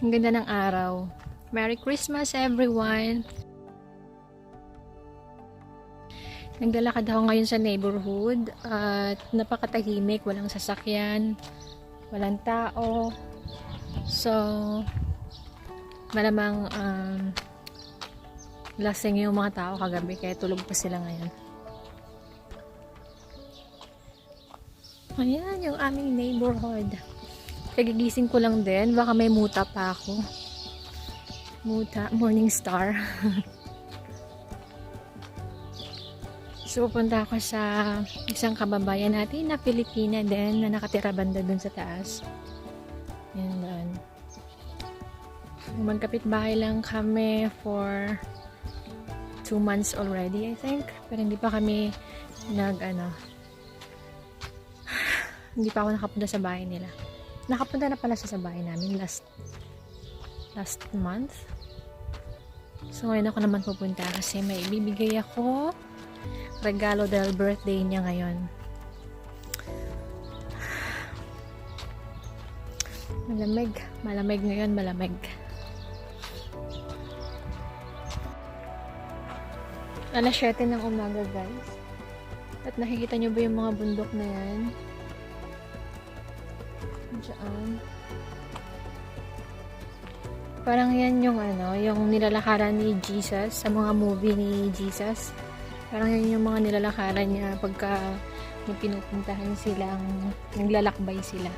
Ang ganda ng araw. Merry Christmas everyone! Naglalakad ako ngayon sa neighborhood at napakatahimik, walang sasakyan, walang tao. So, malamang lasing yung mga tao kagabi kaya tulog pa sila ngayon. Ayan yung aming neighborhood. Kagigising ko lang din, baka may muta pa ako. Muta, morning star. So, pupunta ako sa isang kababayan natin na Pilipina din na nakatira banda dun sa taas. Yan doon. Magkapit-bahay lang kami for 2 months already, I think. Pero hindi pa kami hindi pa ako nakapunta sa bahay nila. Nakapunta na pala sa bahay namin last month. So, ngayon ako naman pupunta kasi may ibibigay ako regalo dahil birthday niya ngayon. Malamig ngayon, malamig. Alas 7 ng umaga, guys. At nakikita nyo ba yung mga bundok na yan? Diyan. Parang yan yung yung nilalakaran ni Jesus sa mga movie ni Jesus. Parang yan yung mga nilalakaran niya pagka may pinupuntahan silang naglalakbay sila.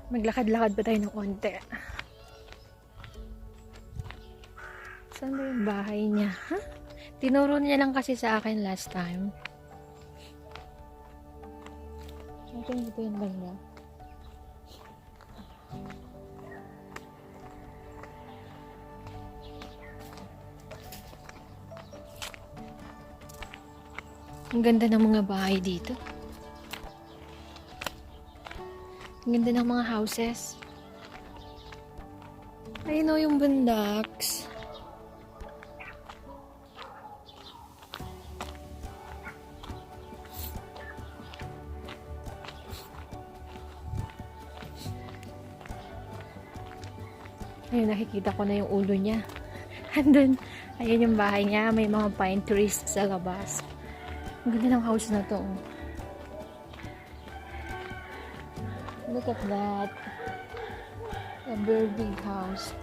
Maglakad-lakad pa tayo ng konti. Saan ba yung bahay niya? Huh? Tinuro niya lang kasi sa akin last time. I think ito yung banda. Ang ganda ng mga bahay dito. Ang ganda ng mga houses. Ayun o yung bundaks. Ayun, nakikita ko na yung ulo niya. Andun, ayun yung bahay niya. May mga pine trees sa labas. Ang ganda ng house na to. Look at that. A very big house.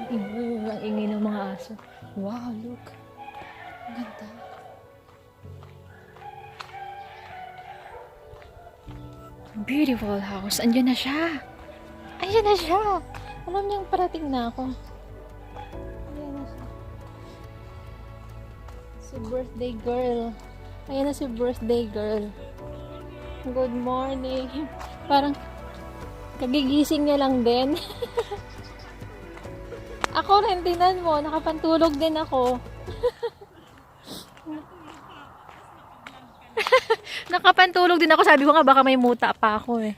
Ang ingay ng mga aso. Wow, look. Ang ganda. Beautiful house. Andiyan na siya. Ayan na siya. Alam niyang parating na ako. Ayan na siya. Si birthday girl. Ayan na si birthday girl. Good morning. Parang kagigising niya lang din. Ako rin, tingnan mo. Nakapantulog din ako. Nakapantulog din ako. Sabi ko nga baka may muta pa ako eh.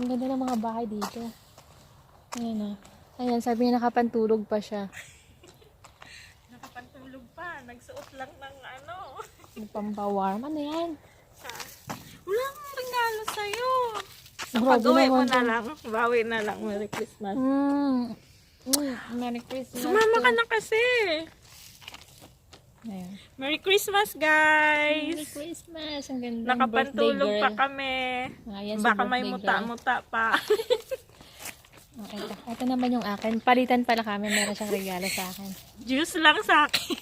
Ang ganda ng mga bahay dito. Ayan na. Ayan, sabi niya nakapantulog pa siya. Nagsuot lang ng Pampawarm. Ano yan? Walang regalo sa'yo. So, Grabe pag-uwi mo naman na to. lang. Bawi na lang. Merry Christmas. Merry Christmas. Sumama ka na kasi. Ayan. Merry Christmas, Merry guys. Christmas. Ang ganda ng Nakapantulog birthday pa girl. kami. Ayan si Baka may birthday muta-muta pa. Oh, ito naman yung akin. Palitan pala kami. Meron siyang regalo sa akin. Juice lang sa akin.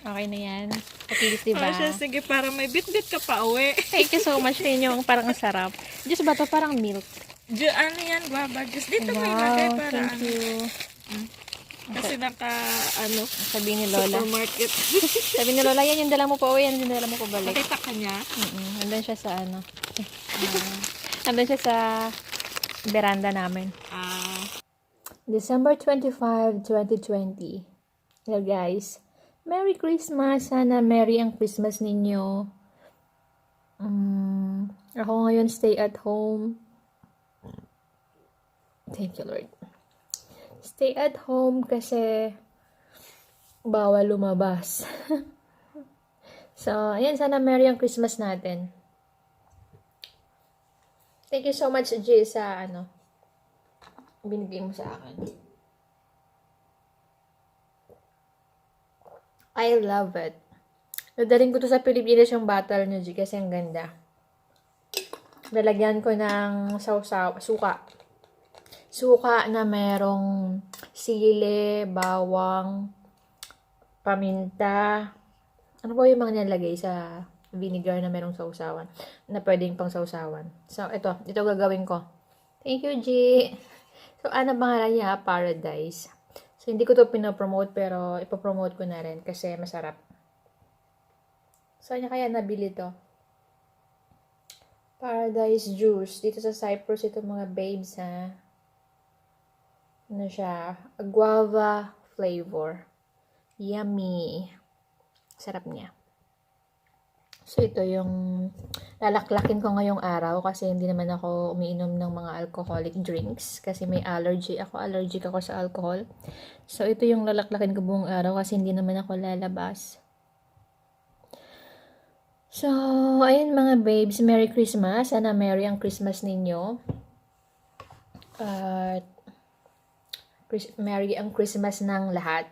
Okay na yan. Papilis, diba? Siya, sige, para may bit-bit ka pa uwi. Thank you so much sa inyo. Parang ang sarap. Diyos ba ito? Parang milk. Ano yan, guava juice. Dito may lagay Wow, para thank you. Kasi Sabi ni Lola. supermarket. Sabi ni Lola, yan yung dala mo pa uwi. Yan yung dala mo pa balik. Makita ka niya. Nandun siya sa nandun siya sa veranda namin. December 25, 2020. Well guys, Merry Christmas! Sana Merry ang Christmas ninyo. Ako ngayon stay at home. Thank you Lord. Stay at home kasi bawal lumabas. So, ayan, sana Merry ang Christmas natin. Thank you so much, G, sa binigay mo sa akin. I love it. Nadaling ko to sa Pilipinas yung bottle nyo, G, kasi ang ganda. Lalagyan ko ng suka. Suka na merong sili, bawang, paminta. Ano ba yung mga nilagay sa vinegar na merong sausawan? Na pwedeng pang sausawan. So, ito gagawin ko. Thank you, G. So, ano pangalan niya? Paradise. So, hindi ko to pinopromote, pero ipopromote ko na rin kasi masarap. Saan niya kaya nabili to? Paradise Juice. Dito sa Cyprus, ito mga babes, ha? Ano siya? Guava flavor. Yummy. Sarap niya. So, ito yung lalaklakin ko ngayong araw kasi hindi naman ako umiinom ng mga alcoholic drinks kasi may allergy ako. Allergic ako sa alcohol. So, ito yung lalaklakin ko buong araw kasi hindi naman ako lalabas. So, ayun mga babes. Merry Christmas. Sana Merry ang Christmas ninyo. At Merry ang Christmas ng lahat.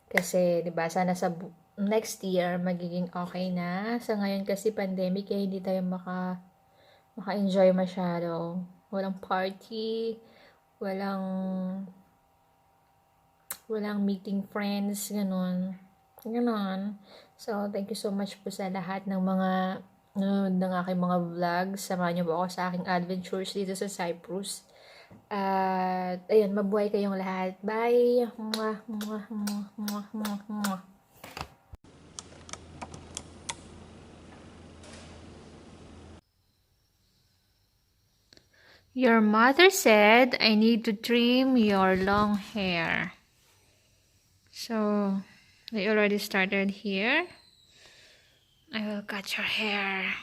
Kasi, di ba, sana sa next year, magiging okay na. Sa ngayon kasi pandemic, kaya hindi tayo maka-enjoy masyado. Walang party, walang meeting friends, ganun. So, thank you so much po sa lahat ng mga nanonood ng aking mga vlogs. Samahan niyo po ako sa aking adventures dito sa Cyprus. At, ayun, mabuhay kayong lahat. Bye! Mwah, mwah, mwah, mwah, mwah, mwah. Your mother said I need to trim your long hair. So, I already started here. I will cut your hair.